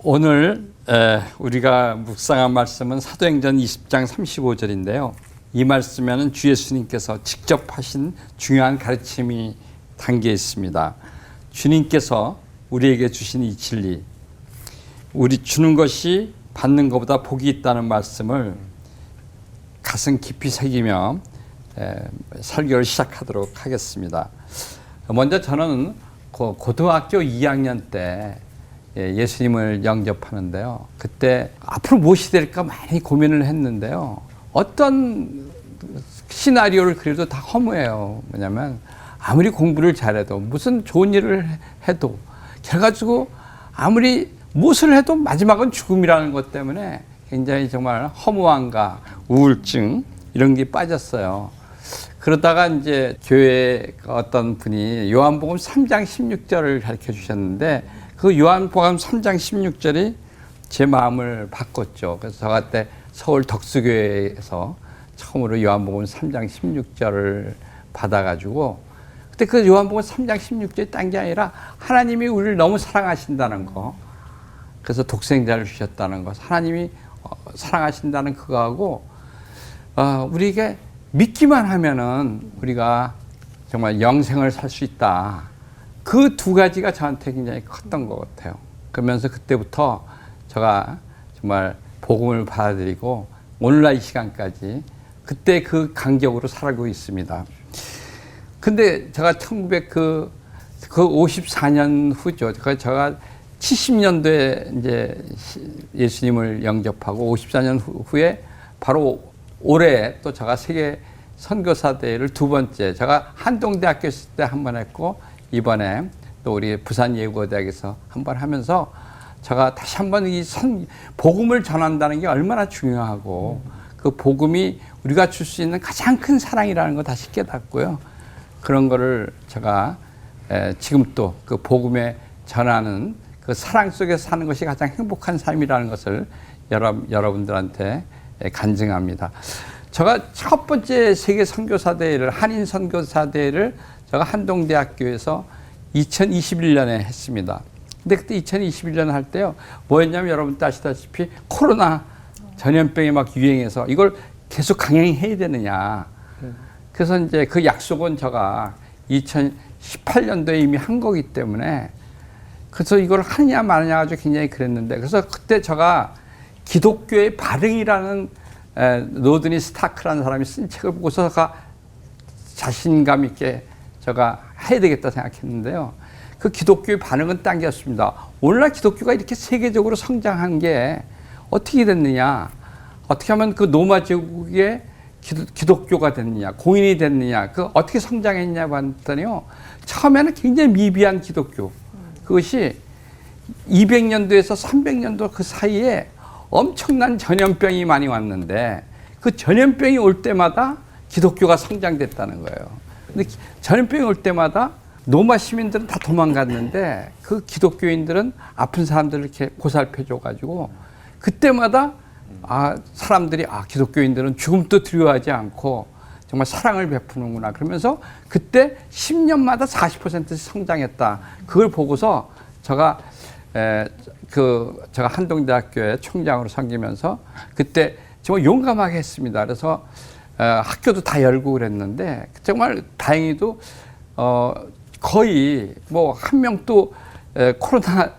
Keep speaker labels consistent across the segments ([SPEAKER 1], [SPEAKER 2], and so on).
[SPEAKER 1] 오늘 우리가 묵상한 말씀은 사도행전 20장 35절인데요. 이 말씀에는 주 예수님께서 직접 하신 중요한 가르침이 담겨 있습니다. 주님께서 우리에게 주신 이 진리, 우리 주는 것이 받는 것보다 복이 있다는 말씀을 가슴 깊이 새기며 설교를 시작하도록 하겠습니다. 먼저 저는 고등학교 2학년 때 예수님을 영접하는데요. 그때 앞으로 무엇이 될까 많이 고민을 했는데요. 어떤 시나리오를 그려도 다 허무해요. 뭐냐면 아무리 공부를 잘해도 무슨 좋은 일을 해도 결과적으로 아무리 무엇을 해도 마지막은 죽음이라는 것 때문에 굉장히 정말 허무함과 우울증 이런 게 빠졌어요. 그러다가 이제 교회 어떤 분이 요한복음 3장 16절을 가르쳐 주셨는데 그 요한복음 3장 16절이 제 마음을 바꿨죠. 그래서 저 그때 서울 덕수교회에서 처음으로 요한복음 3장 16절을 받아가지고 그때 그 요한복음 3장 16절이 딴 게 아니라 하나님이 우리를 너무 사랑하신다는 거, 그래서 독생자를 주셨다는 것, 하나님이 사랑하신다는 그거하고 우리에게 믿기만 하면은 우리가 정말 영생을 살 수 있다. 그 두 가지가 저한테 굉장히 컸던 것 같아요. 그러면서 그때부터 제가 정말 복음을 받아들이고 오늘날 이 시간까지 그때 그 간격으로 살고 있습니다. 근데 제가 54년 후죠. 제가 70년도에 이제 예수님을 영접하고 54년 후에 바로 올해 또 제가 세계 선교사 대회를 두 번째, 제가 한동대학교 있을 때 한 번 했고 이번에 또 우리 부산예고대학에서 한 번 하면서 제가 다시 한번 이 복음을 전한다는 게 얼마나 중요하고 그 복음이 우리가 줄 수 있는 가장 큰 사랑이라는 거 다시 깨닫고요. 그런 거를 제가 지금 또 그 복음에 전하는 그 사랑 속에서 사는 것이 가장 행복한 삶이라는 것을 여러분들한테 간증합니다. 제가 첫 번째 세계 선교사 대회를, 한인 선교사 대회를 제가 한동대학교에서 2021년에 했습니다. 근데 그때 2021년 할 때요, 뭐였냐면 여러분도 아시다시피 코로나 전염병이 막 유행해서 이걸 계속 강행해야 되느냐. 그래서 이제 그 약속은 제가 2018년도에 이미 한 거기 때문에 그래서 이걸 하느냐 마느냐 아주 굉장히 그랬는데, 그래서 그때 제가 기독교의 발흥이라는 노드니 스타크라는 사람이 쓴 책을 보고서 제가 자신감 있게 제가 해야 되겠다 생각했는데요. 그 기독교의 반응은 딴 게 없습니다. 오늘날 기독교가 이렇게 세계적으로 성장한 게 어떻게 됐느냐, 어떻게 하면 그 로마 제국의 기독교가 됐느냐, 공인이 됐느냐, 그 어떻게 성장했냐 봤더니요, 처음에는 굉장히 미비한 기독교, 그것이 200년도에서 300년도 그 사이에 엄청난 전염병이 많이 왔는데 그 전염병이 올 때마다 기독교가 성장됐다는 거예요. 근데 전염병이 올 때마다 로마 시민들은 다 도망갔는데 그 기독교인들은 아픈 사람들을 이렇게 보살펴줘가지고 그때마다 사람들이 기독교인들은 죽음도 두려워하지 않고 정말 사랑을 베푸는구나. 그러면서 그때 10년마다 40%씩 성장했다. 그걸 보고서 제가 한동대학교의 총장으로 섬기면서 그때 정말 용감하게 했습니다. 그래서 학교도 다 열고 그랬는데 정말 다행히도 거의 뭐 한 명도 코로나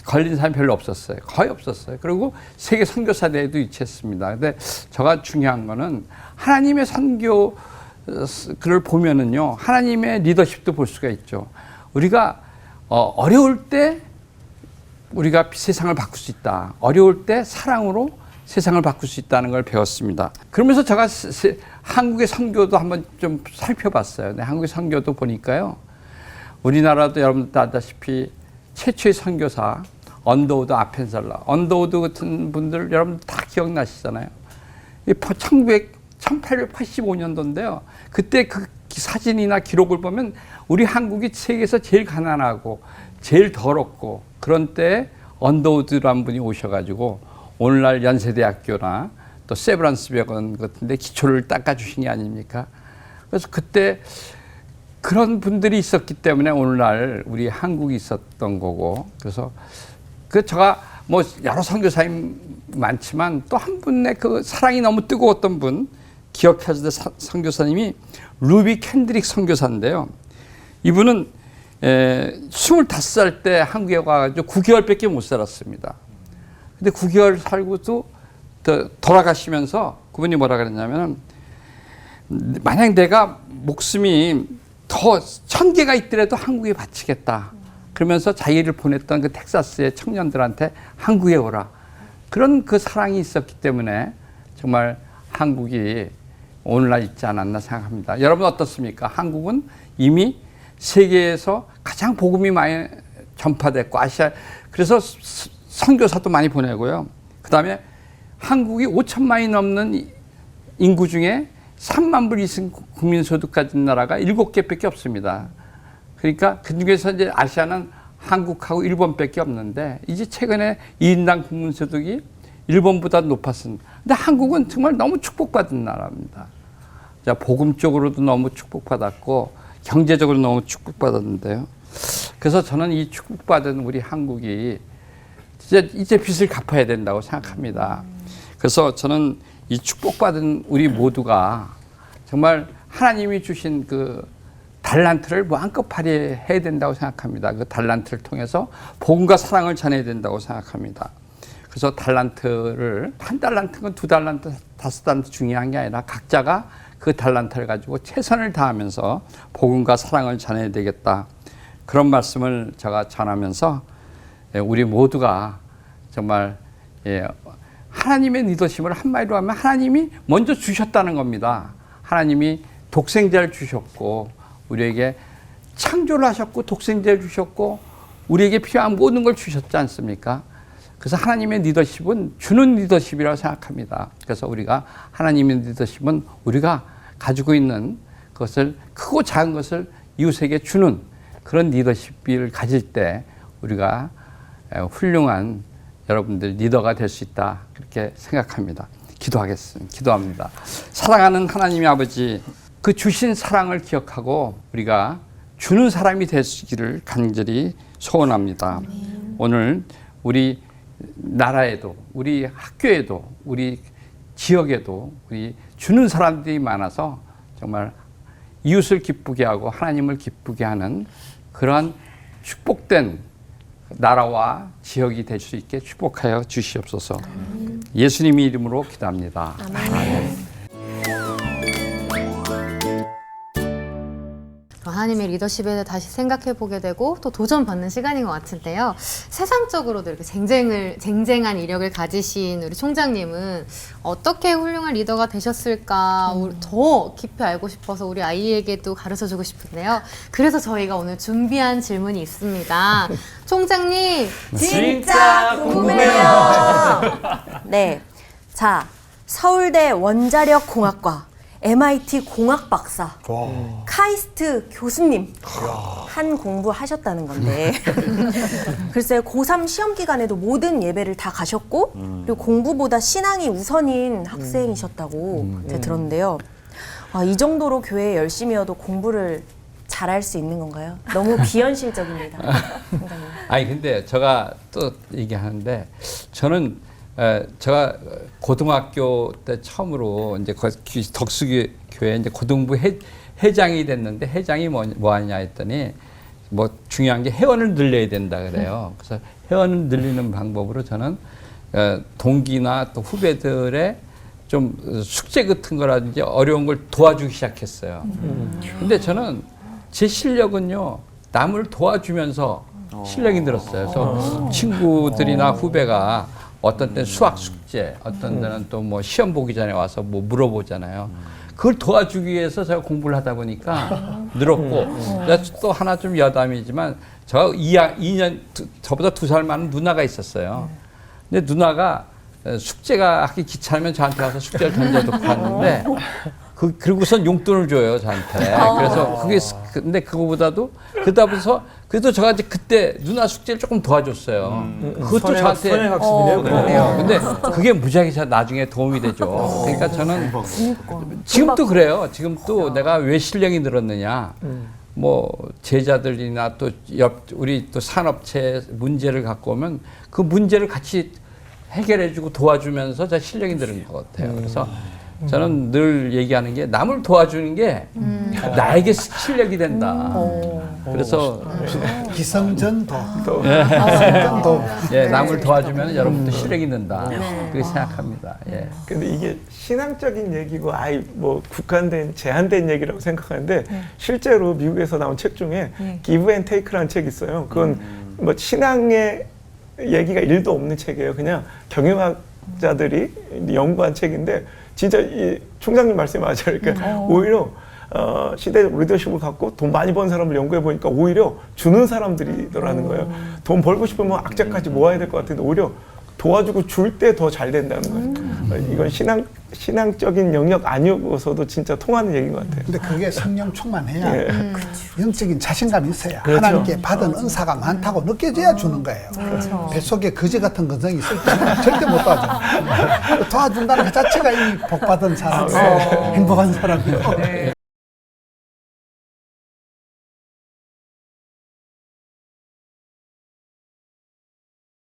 [SPEAKER 1] 걸린 사람이 별로 없었어요. 거의 없었어요. 그리고 세계 선교사 대회도 유치했습니다. 근데 제가 중요한 거는 하나님의 선교 글을 보면은요, 하나님의 리더십도 볼 수가 있죠. 우리가 어려울 때 우리가 세상을 바꿀 수 있다. 어려울 때 사랑으로 세상을 바꿀 수 있다는 걸 배웠습니다. 그러면서 제가 한국의 선교도 한번 좀 살펴봤어요. 한국의 선교도 보니까요, 우리나라도 여러분들 아다시피 최초의 선교사 언더우드 아펜셀러, 언더우드 같은 분들 여러분들 다 기억나시잖아요. 1885년도인데요. 그때 그 사진이나 기록을 보면 우리 한국이 세계에서 제일 가난하고 제일 더럽고 그런 때 언더우드라는 분이 오셔가지고 오늘날 연세대학교나 또 세브란스 병원 같은데 기초를 닦아주신 게 아닙니까? 그래서 그때 그런 분들이 있었기 때문에 오늘날 우리 한국이 있었던 거고, 그래서 그 제가 뭐 여러 선교사님 많지만 또 한 분의 그 사랑이 너무 뜨거웠던 분 기억하실 때 선교사님이 루비 캔드릭 선교사인데요. 이분은 25살 때 한국에 와가지고 9개월밖에 못 살았습니다. 근데 9개월 살고도 돌아가시면서 그분이 뭐라 그랬냐면 만약 내가 목숨이 더 1000개가 있더라도 한국에 바치겠다. 그러면서 자기를 보냈던 그 텍사스의 청년들한테 한국에 오라. 그런 그 사랑이 있었기 때문에 정말 한국이 오늘날 있지 않았나 생각합니다. 여러분 어떻습니까? 한국은 이미 세계에서 가장 복음이 많이 전파됐고 아시아 그래서 선교사도 많이 보내고요. 그다음에 한국이 5천만이 넘는 인구 중에 3만 불 이상 국민소득 가진 나라가 7개밖에 없습니다. 그러니까 그중에서 이제 아시아는 한국하고 일본밖에 없는데 이제 최근에 2인당 국민소득이 일본보다 높았습니다. 근데 한국은 정말 너무 축복받은 나라입니다. 자, 복음적으로도 너무 축복받았고 경제적으로 너무 축복받았는데요. 그래서 저는 이 축복받은 우리 한국이 이제 빚을 갚아야 된다고 생각합니다. 그래서 저는 이 축복받은 우리 모두가 정말 하나님이 주신 그 달란트를 마음껏 발휘해야 된다고 생각합니다. 그 달란트를 통해서 복음과 사랑을 전해야 된다고 생각합니다. 그래서 달란트를 한 달란트건 2달란트, 5달란트 중요한 게 아니라 각자가 그 달란트를 가지고 최선을 다하면서 복음과 사랑을 전해야 되겠다. 그런 말씀을 제가 전하면서 우리 모두가 정말 하나님의 리더십을 한마디로 하면 하나님이 먼저 주셨다는 겁니다. 하나님이 독생자를 주셨고 우리에게 창조를 하셨고 독생자를 주셨고 우리에게 필요한 모든 걸 주셨지 않습니까? 그래서 하나님의 리더십은 주는 리더십이라고 생각합니다. 그래서 우리가 하나님의 리더십은 우리가 가지고 있는 것을 크고 작은 것을 이웃에게 주는 그런 리더십을 가질 때 우리가 훌륭한 여러분들 리더가 될 수 있다 그렇게 생각합니다. 기도합니다. 사랑하는 하나님의 아버지 그 주신 사랑을 기억하고 우리가 주는 사람이 되시기를 간절히 소원합니다. 오늘 우리 나라에도 우리 학교에도 우리 지역에도 우리 주는 사람들이 많아서 정말 이웃을 기쁘게 하고 하나님을 기쁘게 하는 그러한 축복된 나라와 지역이 될 수 있게 축복하여 주시옵소서. 예수님의 이름으로 기도합니다. 아멘.
[SPEAKER 2] 하나님의 리더십에 대해 다시 생각해보게 되고 또 도전받는 시간인 것 같은데요. 세상적으로도 이렇게 쟁쟁한 이력을 가지신 우리 총장님은 어떻게 훌륭한 리더가 되셨을까 더 깊이 알고 싶어서 우리 아이에게도 가르쳐주고 싶은데요. 그래서 저희가 오늘 준비한 질문이 있습니다. 총장님
[SPEAKER 3] 진짜 궁금해요. 네, 자 서울대 원자력공학과 MIT 공학 박사, 카이스트 교수님 한 공부하셨다는 건데 글쎄요 고3 시험 기간에도 모든 예배를 다 가셨고 그리고 공부보다 신앙이 우선인 학생이셨다고 제가 들었는데요. 이 정도로 교회에 열심히여도 공부를 잘할 수 있는 건가요? 너무 비현실적입니다.
[SPEAKER 1] 아니 근데 제가 또 얘기하는데 저는 제가 고등학교 때 처음으로 이제 덕수교회 이제 고등부 회장이 됐는데 회장이 뭐 하냐 했더니 뭐 중요한 게 회원을 늘려야 된다 그래요. 그래서 회원을 늘리는 방법으로 저는 동기나 또 후배들의 좀 숙제 같은 거라든지 어려운 걸 도와주기 시작했어요. 근데 저는 제 실력은요 남을 도와주면서 실력이 늘었어요. 그래서 친구들이나 후배가 어떤 때는 수학 숙제, 어떤 때는 또 뭐 시험 보기 전에 와서 뭐 물어보잖아요. 그걸 도와주기 위해서 제가 공부를 하다 보니까 늘었고, 또 하나 좀 여담이지만, 저 2년, 저보다 2살 많은 누나가 있었어요. 근데 누나가 숙제가 하기 귀찮으면 저한테 와서 숙제를 던져놓고 갔는데, 그리고선 용돈을 줘요, 저한테. 그래서 근데 그거보다도, 그래도 제가 이제 그때 누나 숙제를 조금 도와줬어요. 그것도 저한테. 선행학습이네요. 근데 그게 무지하게 나중에 도움이 되죠. 그러니까 저는 지금도 그래요. 지금도 내가 왜 실력이 늘었느냐. 뭐 제자들이나 또 우리 또 산업체 문제를 갖고 오면 그 문제를 같이 해결해주고 도와주면서 저 실력이 늘은 것 같아요. 그래서 저는 늘 얘기하는 게 남을 도와주는 게 나에게 실력이 된다. 그래서
[SPEAKER 4] 기성전도. 기성전도.
[SPEAKER 1] 예, 남을 도와주면 여러분도 실력이 는다. 그렇게 생각합니다. 예.
[SPEAKER 5] 근데 이게 신앙적인 얘기고 뭐 국한된 제한된 얘기라고 생각하는데 실제로 미국에서 나온 책 중에 Give and Take라는 책이 있어요. 그건 뭐 신앙의 얘기가 1도 없는 책이에요. 그냥 경영학자들이 연구한 책인데 진짜 이 총장님 말씀이 맞아요. 그러니까 오히려 시대적 리더십을 갖고 돈 많이 번 사람을 연구해 보니까 오히려 주는 사람들이더라는 거예요. 돈 벌고 싶으면 악재까지 모아야 될 것 같은데 오히려 도와주고 줄 때 더 잘 된다는 거예요. 이건 신앙적인 영역 아니어서도 진짜 통하는 얘기인 것 같아요.
[SPEAKER 4] 근데 그게 성령 충만해야
[SPEAKER 5] 예.
[SPEAKER 4] 영적인 자신감이 있어야
[SPEAKER 5] 그렇죠.
[SPEAKER 4] 하나님께 받은 은사가 많다고 느껴져야 주는 거예요. 뱃속에 거지 같은 근성이 있을 때는 절대 못 도와줘. 도와준다는 그 자체가 이 복받은 사람, 행복한 사람이고.